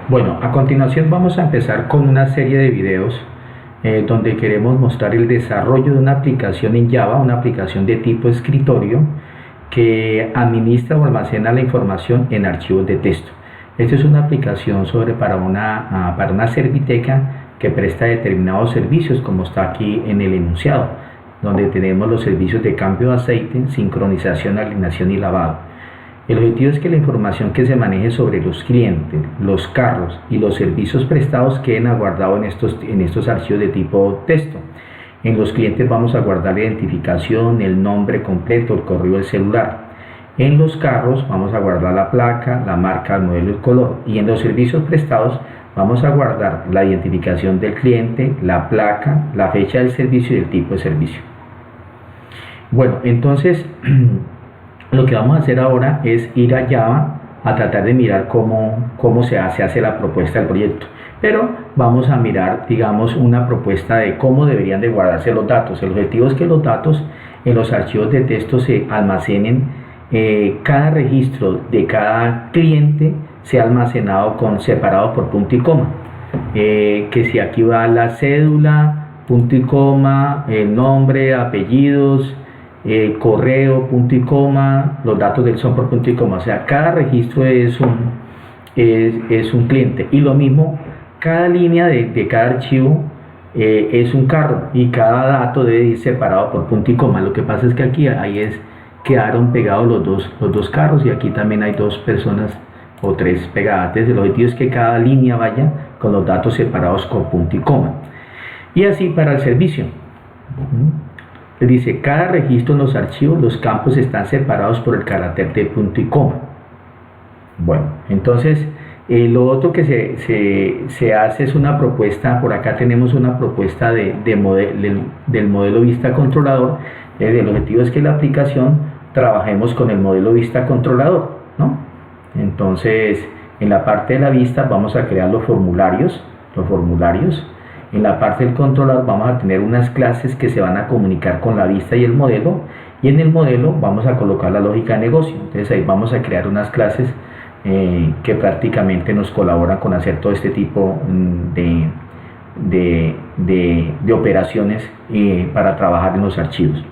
Bueno, a continuación vamos a empezar con una serie de videos donde queremos mostrar el desarrollo de una aplicación en Java, una aplicación de tipo escritorio que administra o almacena la información en archivos de texto. Esta es una aplicación para una serviteca que presta determinados servicios, como está aquí en el enunciado, donde tenemos los servicios de cambio de aceite, sincronización, alineación y lavado. El objetivo es que la información que se maneje sobre los clientes, los carros y los servicios prestados queden guardados en estos archivos de tipo texto. En los clientes vamos a guardar la identificación, el nombre completo, el correo del celular. En los carros vamos a guardar la placa, la marca, el modelo y el color. Y en los servicios prestados vamos a guardar la identificación del cliente, la placa, la fecha del servicio y el tipo de servicio. Bueno, entonces lo que vamos a hacer ahora es ir a Java a tratar de mirar cómo se hace la propuesta del proyecto. Pero vamos a mirar, digamos, una propuesta de cómo deberían de guardarse los datos. El objetivo es que los datos en los archivos de texto se almacenen, cada registro de cada cliente sea almacenado separado por punto y coma. Que si aquí va la cédula, punto y coma, el nombre, apellidos, correo, punto y coma, los datos del son por punto y coma. O sea, cada registro es un cliente. Y lo mismo, cada línea de cada archivo es un carro y cada dato debe ir separado por punto y coma. Lo que pasa es que aquí quedaron pegados los dos carros, y aquí también hay dos personas o tres pegadas. Entonces el objetivo es que cada línea vaya con los datos separados con punto y coma. Y así para el servicio. Les dice, cada registro en los archivos, los campos están separados por el carácter de punto y coma. Bueno, entonces lo otro que se hace es una propuesta. Por acá tenemos una propuesta del modelo vista controlador. El objetivo es que la aplicación trabajemos con el modelo vista controlador, ¿no? Entonces, en la parte de la vista vamos a crear los formularios. En la parte del controlador vamos a tener unas clases que se van a comunicar con la vista y el modelo, y en el modelo vamos a colocar la lógica de negocio. Entonces ahí vamos a crear unas clases que prácticamente nos colaboran con hacer todo este tipo de operaciones para trabajar en los archivos.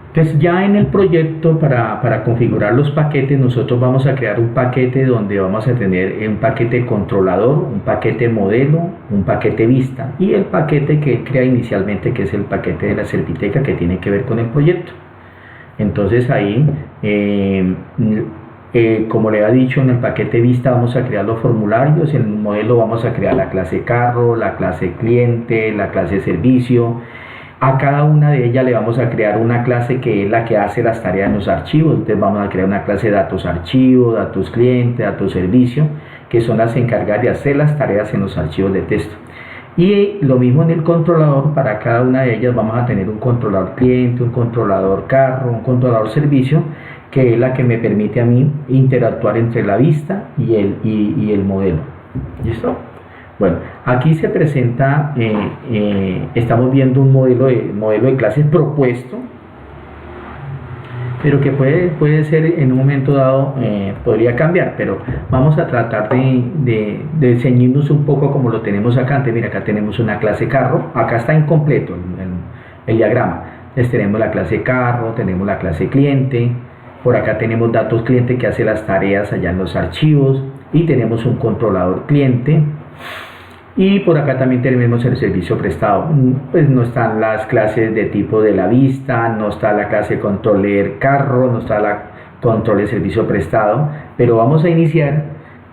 Entonces ya en el proyecto, para configurar los paquetes, nosotros vamos a crear un paquete donde vamos a tener un paquete controlador, un paquete modelo, un paquete vista, y el paquete que él crea inicialmente, que es el paquete de la serviteca, que tiene que ver con el proyecto. Entonces ahí, como le había dicho, en el paquete vista vamos a crear los formularios. En el modelo vamos a crear la clase carro, la clase cliente, la clase servicio. A cada una de ellas le vamos a crear una clase que es la que hace las tareas en los archivos. Entonces vamos a crear una clase de datos archivo, datos cliente, datos servicio, que son las encargadas de hacer las tareas en los archivos de texto. Y lo mismo en el controlador. Para cada una de ellas vamos a tener un controlador cliente, un controlador carro, un controlador servicio, que es la que me permite a mí interactuar entre la vista y el modelo. ¿Listo? Bueno, aquí se presenta, estamos viendo un modelo de clases propuesto, pero que puede ser en un momento dado, podría cambiar, pero vamos a tratar de ceñirnos un poco como lo tenemos acá. Antes, mira, acá tenemos una clase carro, acá está incompleto el diagrama. Entonces tenemos la clase carro, tenemos la clase cliente, por acá tenemos datos cliente que hace las tareas allá en los archivos, y tenemos un controlador cliente. Y por acá también tenemos el servicio prestado. Pues no están las clases de tipo de la vista, no está la clase controller carro, no está la controller servicio prestado. Pero vamos a iniciar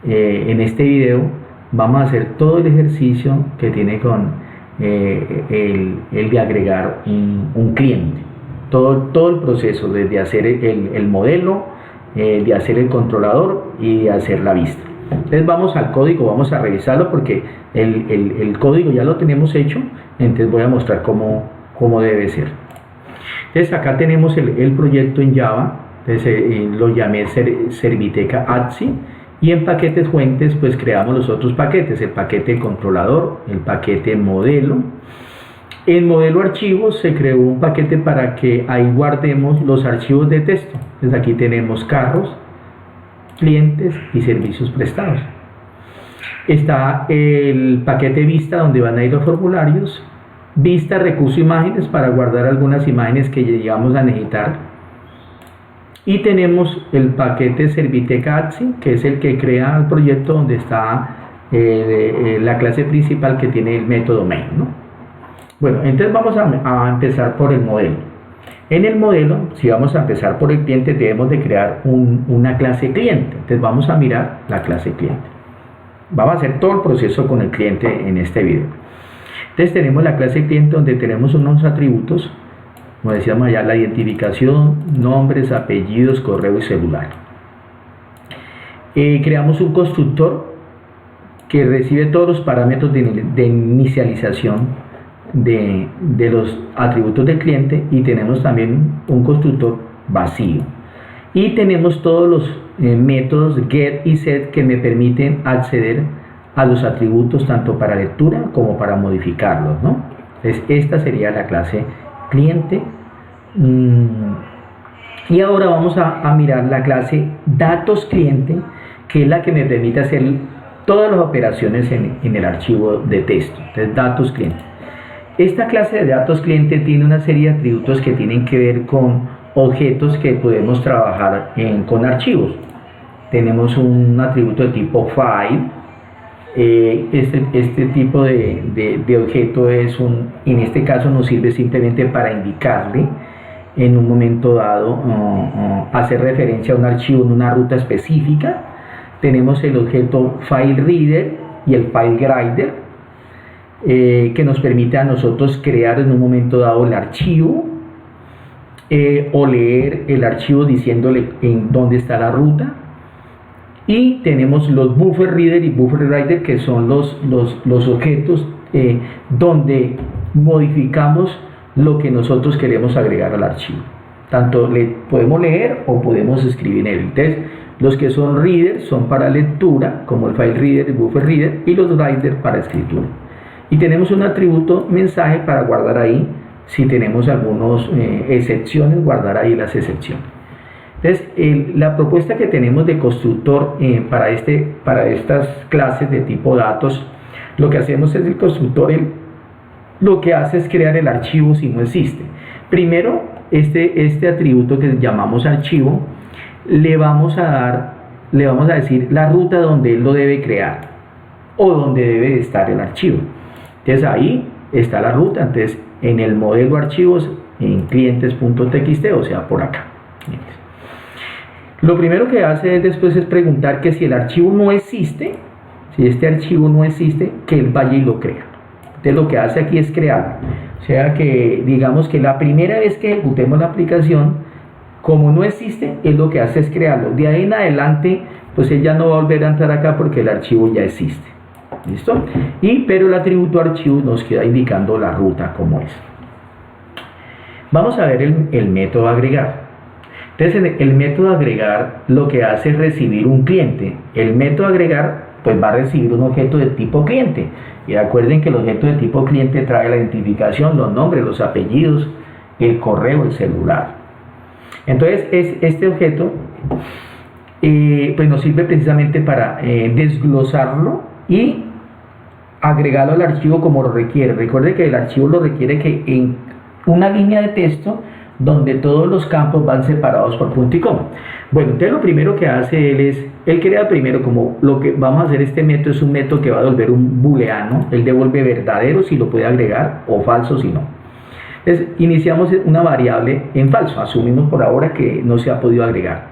en este video. Vamos a hacer todo el ejercicio que tiene con el de agregar un cliente. Todo el proceso, desde hacer el modelo, de hacer el controlador y de hacer la vista. Entonces vamos al código, vamos a revisarlo porque el código ya lo tenemos hecho. Entonces voy a mostrar cómo debe ser. Entonces acá tenemos el proyecto en Java. Entonces lo llamé Serviteca ATSI, y en paquetes fuentes pues creamos los otros paquetes: el paquete controlador, el paquete modelo. En modelo archivos se creó un paquete para que ahí guardemos los archivos de texto. Entonces aquí tenemos carros, clientes y servicios prestados. Está el paquete vista donde van a ir los formularios, vista recurso imágenes para guardar algunas imágenes que llegamos a necesitar, y tenemos el paquete Serviteca Axi, que es el que crea el proyecto donde está la clase principal que tiene el método main, ¿no? Bueno, entonces vamos a empezar por el modelo. En el modelo, si vamos a empezar por el cliente, debemos de crear una clase cliente. Entonces vamos a mirar la clase cliente. Vamos a hacer todo el proceso con el cliente en este video. Entonces tenemos la clase cliente donde tenemos unos atributos, como decíamos allá, la identificación, nombres, apellidos, correo y celular. Creamos un constructor que recibe todos los parámetros de inicialización de los atributos del cliente, y tenemos también un constructor vacío. Y tenemos todos los métodos get y set que me permiten acceder a los atributos tanto para lectura como para modificarlos, ¿no? Entonces esta sería la clase cliente. Y ahora vamos a mirar la clase datos cliente, que es la que me permite hacer todas las operaciones en el archivo de texto. Entonces datos cliente. Esta clase de datos cliente tiene una serie de atributos que tienen que ver con objetos que podemos trabajar con archivos. Tenemos un atributo de tipo file. Este tipo de objeto en este caso nos sirve simplemente para indicarle en un momento dado hacer referencia a un archivo en una ruta específica. Tenemos el objeto file reader y el file writer, que nos permite a nosotros crear en un momento dado el archivo o leer el archivo diciéndole en dónde está la ruta. Y tenemos los buffer reader y buffer writer, que son los objetos donde modificamos lo que nosotros queremos agregar al archivo. Tanto podemos leer o podemos escribir en él. Entonces, los que son reader son para lectura, como el file reader y buffer reader, y los writer para escritura. Y tenemos un atributo mensaje para guardar ahí, si tenemos algunas excepciones, guardar ahí las excepciones. Entonces, la propuesta que tenemos de constructor para estas clases de tipo datos, lo que hacemos es el constructor, lo que hace es crear el archivo si no existe. Primero, este atributo que llamamos archivo, le vamos a decir la ruta donde él lo debe crear o donde debe estar el archivo. Entonces ahí está la ruta. Entonces en el modelo archivos, en clientes.txt, o sea, por acá. Lo primero que hace después es preguntar que si el archivo no existe, si este archivo no existe, que él vaya y lo crea. Entonces lo que hace aquí es crearlo. O sea que digamos que la primera vez que ejecutemos la aplicación, como no existe, él lo que hace es crearlo. De ahí en adelante, pues él ya no va a volver a entrar acá porque el archivo ya existe. ¿Listo? Pero el atributo archivo nos queda indicando la ruta como es. Vamos a ver el método agregar. Entonces el método agregar lo que hace es recibir un cliente. El método agregar pues va a recibir un objeto de tipo cliente. Y recuerden que el objeto de tipo cliente trae la identificación, los nombres, los apellidos, el correo, el celular. Entonces este objeto pues nos sirve precisamente para desglosarlo y agregarlo al archivo como lo requiere. Recuerde que el archivo lo requiere que en una línea de texto donde todos los campos van separados por punto y coma. Bueno, entonces lo primero que hace él crea primero, como lo que vamos a hacer, este método es un método que va a devolver un booleano. Él devuelve verdadero si lo puede agregar o falso si no. Entonces iniciamos una variable en falso, asumimos por ahora que no se ha podido agregar,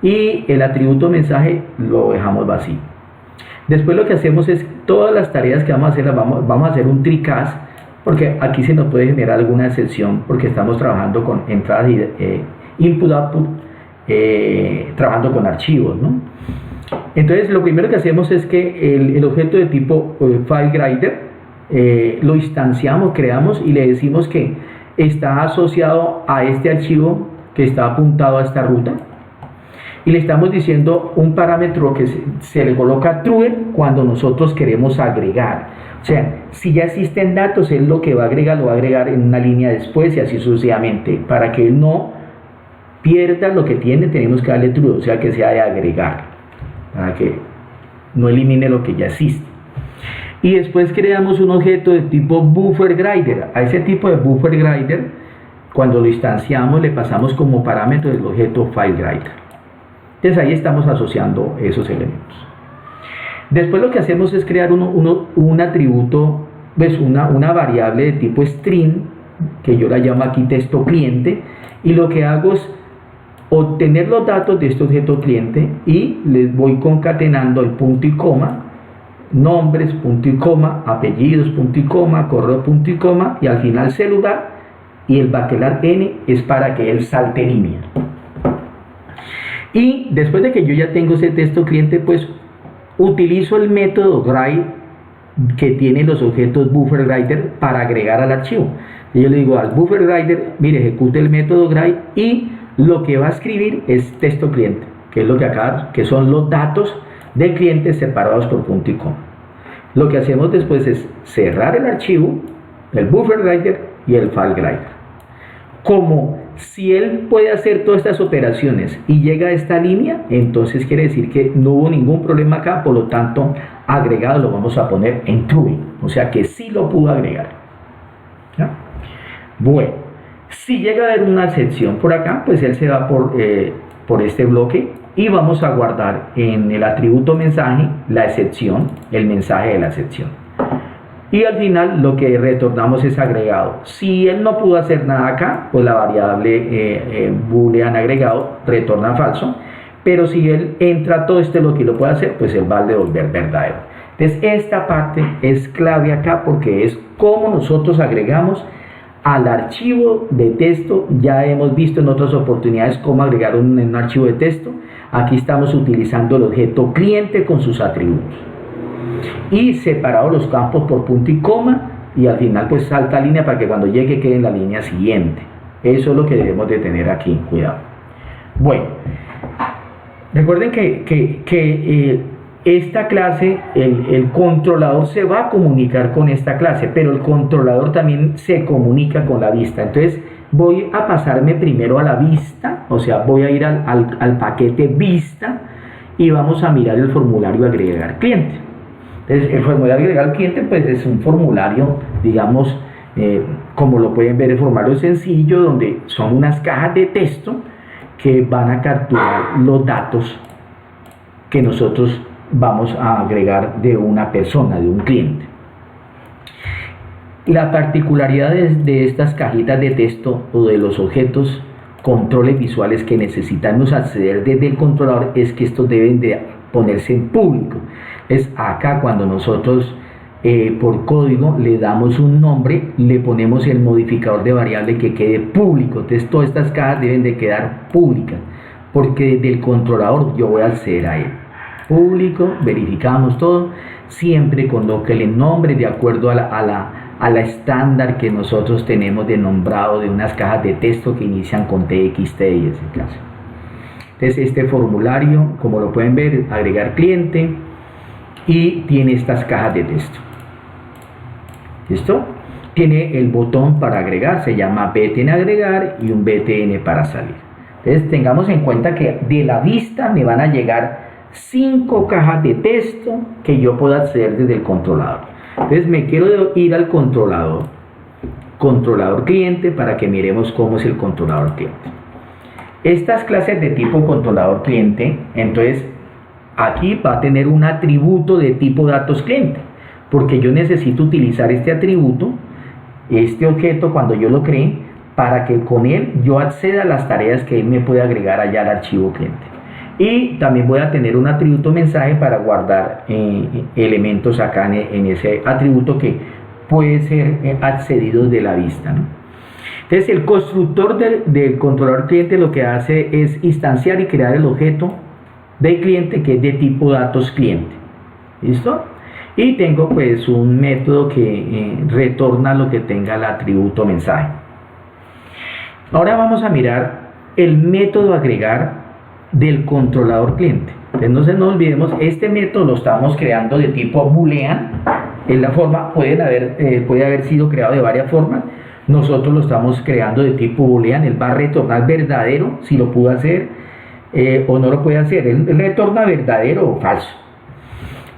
y el atributo mensaje lo dejamos vacío. Después lo que hacemos es todas las tareas que vamos a hacer, vamos a hacer un tricast, porque aquí se nos puede generar alguna excepción porque estamos trabajando con entradas y input output, trabajando con archivos, ¿no? Entonces lo primero que hacemos es que el objeto de tipo file writer lo instanciamos, creamos y le decimos que está asociado a este archivo que está apuntado a esta ruta, y le estamos diciendo un parámetro que se le coloca true cuando nosotros queremos agregar. O sea, si ya existen datos, él lo que va a agregar lo va a agregar en una línea después y así sucesivamente. Para que él no pierda lo que tiene, tenemos que darle true, o sea que sea de agregar, para que no elimine lo que ya existe. Y después creamos un objeto de tipo buffer grider. A ese tipo de buffer grider, cuando lo instanciamos, le pasamos como parámetro el objeto file grider. Entonces ahí estamos asociando esos elementos. Después lo que hacemos es crear un atributo, pues una variable de tipo string, que yo la llamo aquí texto cliente, y lo que hago es obtener los datos de este objeto cliente y les voy concatenando el punto y coma, nombres, punto y coma, apellidos, punto y coma, correo, punto y coma, y al final celular, y el baquelar n es para que él salte línea. Y después de que yo ya tengo ese texto cliente, pues utilizo el método gride que tiene los objetos buffer grider para agregar al archivo. Y yo le digo al buffer grider, mire, ejecute el método gride y lo que va a escribir es texto cliente, que es lo que acá, que son los datos del cliente separados por punto y coma. Lo que hacemos después es cerrar el archivo, el buffer grider y el file grider. Como si él puede hacer todas estas operaciones y llega a esta línea, entonces quiere decir que no hubo ningún problema acá, por lo tanto agregado lo vamos a poner en true, o sea que sí lo pudo agregar. ¿Ya? Bueno, si llega a haber una excepción por acá, pues él se va por este bloque y vamos a guardar en el atributo mensaje la excepción, el mensaje de la excepción. Y al final lo que retornamos es agregado. Si él no pudo hacer nada acá, pues la variable boolean agregado retorna falso. Pero si él entra a todo este bloque y lo puede hacer, pues él va a devolver verdadero. Entonces esta parte es clave acá porque es cómo nosotros agregamos al archivo de texto. Ya hemos visto en otras oportunidades cómo agregar un archivo de texto. Aquí estamos utilizando el objeto cliente con sus atributos. Y separados los campos por punto y coma, y al final pues salta línea para que cuando llegue quede en la línea siguiente. Eso es lo que debemos de tener aquí, cuidado. Bueno, recuerden que esta clase, el controlador se va a comunicar con esta clase, pero el controlador también se comunica con la vista. Entonces voy a pasarme primero a la vista, o sea, voy a ir al paquete vista y vamos a mirar el formulario agregar cliente. Entonces, el formulario agregar al cliente pues es un formulario, digamos, como lo pueden ver, el formulario sencillo donde son unas cajas de texto que van a capturar los datos que nosotros vamos a agregar de una persona, de un cliente. La particularidad de estas cajitas de texto o de los objetos controles visuales que necesitamos acceder desde el controlador es que estos deben de ponerse en público. Es acá cuando nosotros por código le damos un nombre, le ponemos el modificador de variable que quede público. Entonces todas estas cajas deben de quedar públicas porque desde el controlador yo voy a acceder a él. Público, verificamos todo, siempre colóquele el nombre de acuerdo a la estándar que nosotros tenemos de nombrado de unas cajas de texto que inician con TXT y ese caso. Entonces este formulario, como lo pueden ver, agregar cliente y tiene estas cajas de texto. ¿Listo? Tiene el botón para agregar, se llama btn agregar y un btn para salir. Entonces tengamos en cuenta que de la vista me van a llegar 5 cajas de texto que yo puedo acceder desde el controlador. Entonces me quiero ir al controlador cliente para que miremos cómo es el controlador cliente. Estas clases de tipo controlador cliente, entonces aquí va a tener un atributo de tipo datos cliente, porque yo necesito utilizar este atributo, este objeto cuando yo lo cree, para que con él yo acceda a las tareas que él me puede agregar allá al archivo cliente. Y también voy a tener un atributo mensaje para guardar elementos acá en ese atributo que puede ser accedido de la vista, ¿no? Entonces el constructor del controlador cliente lo que hace es instanciar y crear el objeto del cliente que es de tipo datos cliente. ¿Listo? Y tengo pues un método que retorna lo que tenga el atributo mensaje. Ahora vamos a mirar el método agregar del controlador cliente. Entonces no se nos olvidemos, este método lo estamos creando de tipo boolean. En la forma puede haber sido creado de varias formas. Nosotros lo estamos creando de tipo boolean. Él va a retornar verdadero si lo pudo hacer o no lo puede hacer. Él retorna verdadero o falso.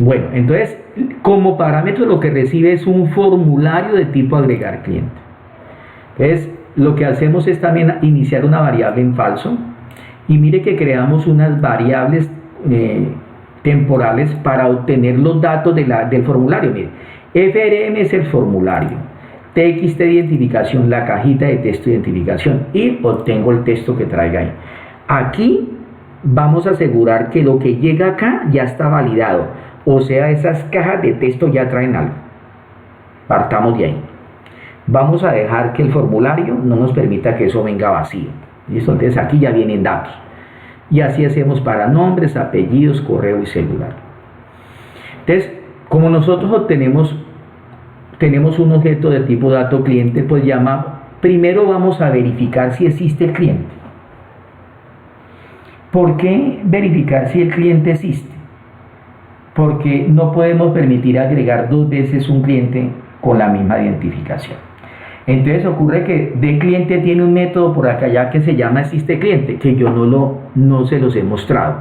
Bueno, entonces, como parámetro lo que recibe es un formulario de tipo agregar cliente. Entonces, lo que hacemos es también iniciar una variable en falso. Y mire que creamos unas variables temporales para obtener los datos del formulario. Mire, FRM es el formulario, TXT de identificación, la cajita de texto de identificación, y obtengo el texto que traiga ahí. Aquí vamos a asegurar que lo que llega acá ya está validado, o sea, esas cajas de texto ya traen algo. Partamos de ahí. Vamos a dejar que el formulario no nos permita que eso venga vacío. ¿Listo? Entonces aquí ya vienen datos. Y así hacemos para nombres, apellidos, correo y celular. Entonces, como nosotros tenemos un objeto de tipo dato cliente, pues primero vamos a verificar si existe el cliente. ¿Por qué verificar si el cliente existe? Porque no podemos permitir agregar dos veces un cliente con la misma identificación. Entonces ocurre que de cliente tiene un método por acá ya que se llama existe cliente, que yo no se los he mostrado.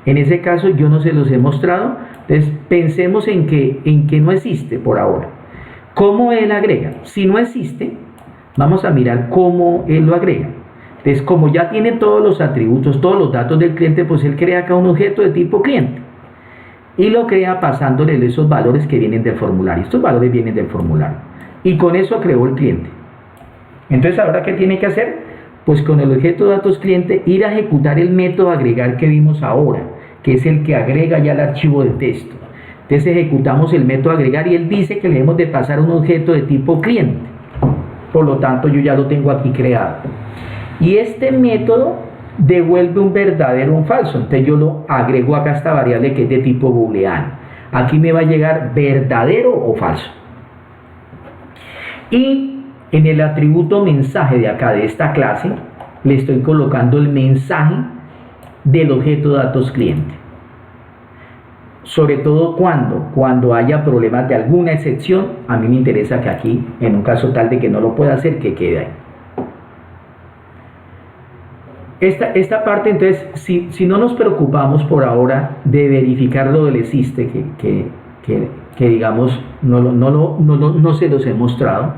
En ese caso yo no se los he mostrado, entonces pensemos en que no existe por ahora. ¿Cómo él agrega? Si no existe, vamos a mirar cómo él lo agrega. Entonces, como ya tiene todos los atributos, todos los datos del cliente, pues él crea acá un objeto de tipo cliente. Y lo crea pasándole esos valores que vienen del formulario. Estos valores vienen del formulario. Y con eso creó el cliente. Entonces, ¿ahora qué tiene que hacer? Pues con el objeto datos cliente, ir a ejecutar el método agregar que vimos ahora, que es el que agrega ya el archivo de texto. Entonces ejecutamos el método agregar y él dice que le debemos de pasar un objeto de tipo cliente. Por lo tanto, yo ya lo tengo aquí creado. Y este método devuelve un verdadero o un falso. Entonces yo lo agrego acá a esta variable que es de tipo booleano. Aquí me va a llegar verdadero o falso. Y en el atributo mensaje de acá, de esta clase, le estoy colocando el mensaje del objeto datos cliente. Sobre todo cuando haya problemas de alguna excepción, a mí me interesa que aquí, en un caso tal de que no lo pueda hacer, que quede ahí. Esta parte, entonces, si no nos preocupamos por ahora de verificar lo del existe, que digamos no se los he mostrado,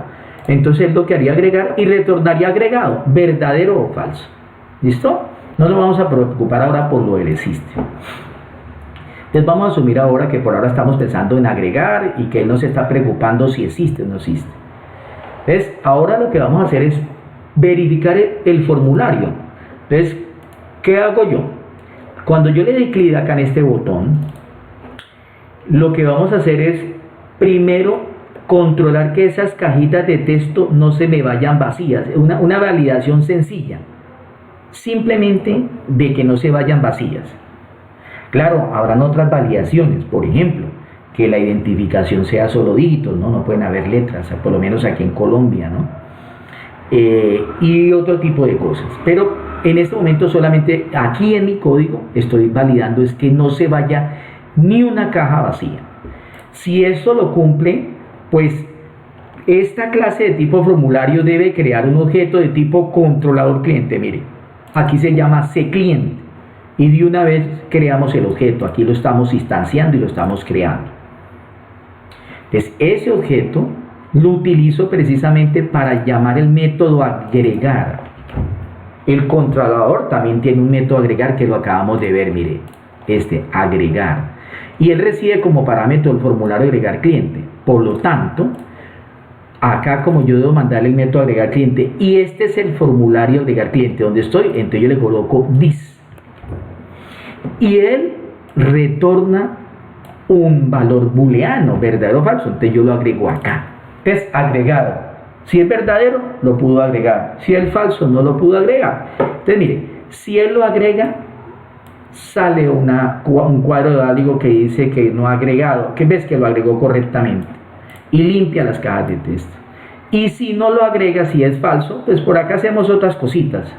entonces lo que haría agregar y retornaría agregado, verdadero o falso. ¿Listo? No nos vamos a preocupar ahora por lo del existe. Entonces vamos a asumir ahora que por ahora estamos pensando en agregar y que él no se está preocupando si existe o no existe. Entonces ahora lo que vamos a hacer es verificar el formulario. Entonces, ¿qué hago yo? Cuando yo le doy clic acá en este botón, lo que vamos a hacer es primero controlar que esas cajitas de texto no se me vayan vacías. Una validación sencilla, simplemente de que no se vayan vacías. Claro, habrán otras validaciones, por ejemplo, que la identificación sea solo dígitos, ¿no? No pueden haber letras, por lo menos aquí en Colombia, ¿no? Y otro tipo de cosas. Pero en este momento solamente aquí en mi código estoy validando es que no se vaya ni una caja vacía. Si esto lo cumple, pues esta clase de tipo formulario debe crear un objeto de tipo controlador cliente. Mire, aquí se llama cClient y de una vez creamos el objeto. Aquí lo estamos instanciando y lo estamos creando. Entonces ese objeto lo utilizo precisamente para llamar el método agregar. El controlador también tiene un método agregar que lo acabamos de ver, mire, agregar. Y él recibe como parámetro el formulario agregar cliente. Por lo tanto, acá como yo debo mandarle el método agregar cliente y este es el formulario agregar cliente donde estoy, entonces yo le coloco this. Y él retorna un valor booleano, verdadero o falso. Entonces yo lo agrego acá. Es agregado. Si es verdadero, lo pudo agregar. Si es falso, no lo pudo agregar. Entonces, mire, si él lo agrega, sale un cuadro de algo que dice que no ha agregado, que ves que lo agregó correctamente. Y limpia las cajas de texto. Y si no lo agrega, si es falso, pues por acá hacemos otras cositas.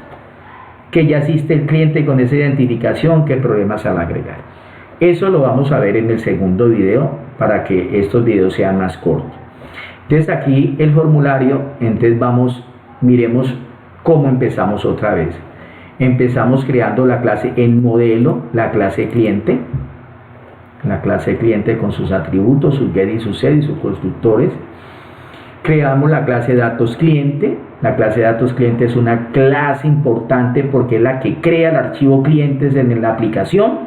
Que ya existe el cliente con esa identificación, qué problemas al agregar. Eso lo vamos a ver en el segundo video para que estos videos sean más cortos. Entonces aquí el formulario, entonces miremos cómo empezamos otra vez. Empezamos creando la clase en modelo, la clase cliente. la clase cliente con sus atributos, sus get y sus set y sus constructores. Creamos la clase datos cliente. La clase datos cliente es una clase importante porque es la que crea el archivo clientes en la aplicación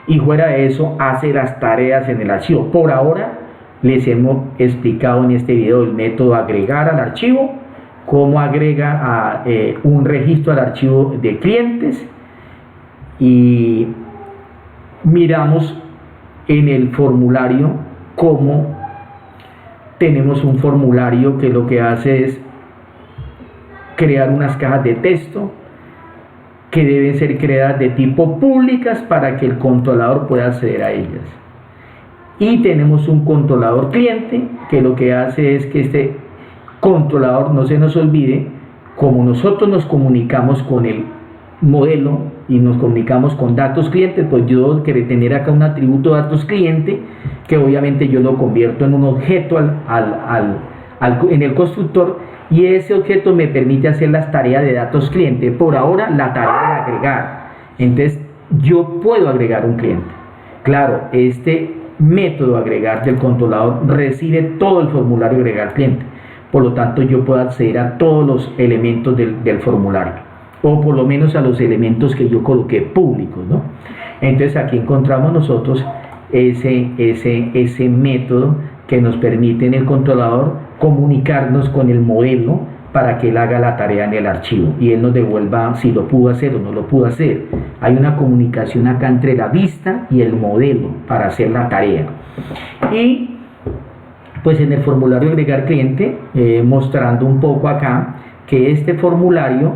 y fuera de eso hace las tareas en el archivo. Por ahora les hemos explicado en este video el método agregar al archivo, cómo agrega un registro al archivo de clientes, y miramos en el formulario cómo tenemos un formulario que lo que hace es crear unas cajas de texto que deben ser creadas de tipo públicas para que el controlador pueda acceder a ellas. Y tenemos un controlador cliente que lo que hace es que este controlador, no se nos olvide, como nosotros nos comunicamos con el modelo y nos comunicamos con datos clientes, pues yo debo tener acá un atributo datos cliente que obviamente yo lo convierto en un objeto en el constructor, y ese objeto me permite hacer las tareas de datos cliente. Por ahora la tarea de agregar, entonces yo puedo agregar un cliente. Claro, este método agregar del controlador recibe todo el formulario agregar cliente, por lo tanto yo puedo acceder a todos los elementos del formulario, o por lo menos a los elementos que yo coloqué públicos, ¿no? Entonces aquí encontramos nosotros ese método que nos permite en el controlador comunicarnos con el modelo para que él haga la tarea en el archivo y él nos devuelva si lo pudo hacer o no lo pudo hacer. Hay una comunicación acá entre la vista y el modelo para hacer la tarea. Y pues en el formulario agregar cliente, mostrando un poco acá que este formulario,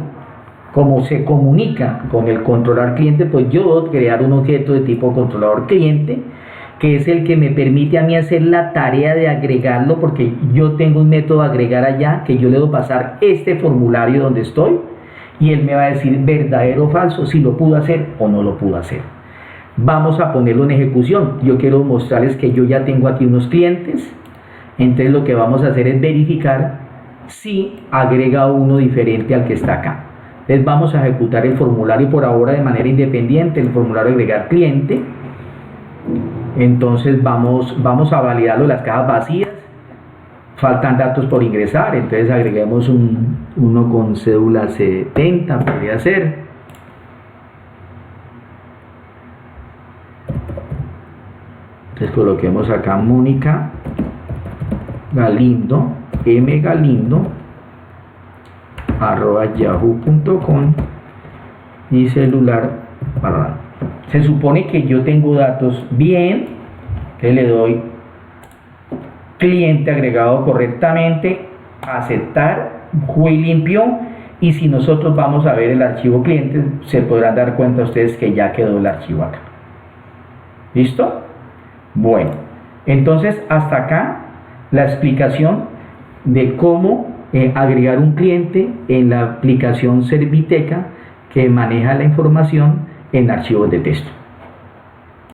como se comunica con el controlador cliente, pues yo voy a crear un objeto de tipo controlador cliente, que es el que me permite a mí hacer la tarea de agregarlo, porque yo tengo un método de agregar allá, que yo le debo pasar este formulario donde estoy, y él me va a decir verdadero o falso, si lo pudo hacer o no lo pudo hacer. Vamos a ponerlo en ejecución. Yo quiero mostrarles que yo ya tengo aquí unos clientes, entonces lo que vamos a hacer es verificar si agrega uno diferente al que está acá. Entonces vamos a ejecutar el formulario por ahora de manera independiente, el formulario agregar cliente. Entonces vamos a validarlo, las cajas vacías, faltan datos por ingresar, entonces agreguemos uno con cédula 70, podría ser. Entonces coloquemos acá Mónica Galindo, mgalindo @yahoo.com y celular. Se supone que yo tengo datos bien, que le doy cliente agregado correctamente, aceptar, fue limpio, y si nosotros vamos a ver el archivo cliente, se podrán dar cuenta ustedes que ya quedó el archivo acá. ¿Listo? Bueno, entonces hasta acá la explicación de cómo agregar un cliente en la aplicación Serviteca que maneja la información en archivos de texto.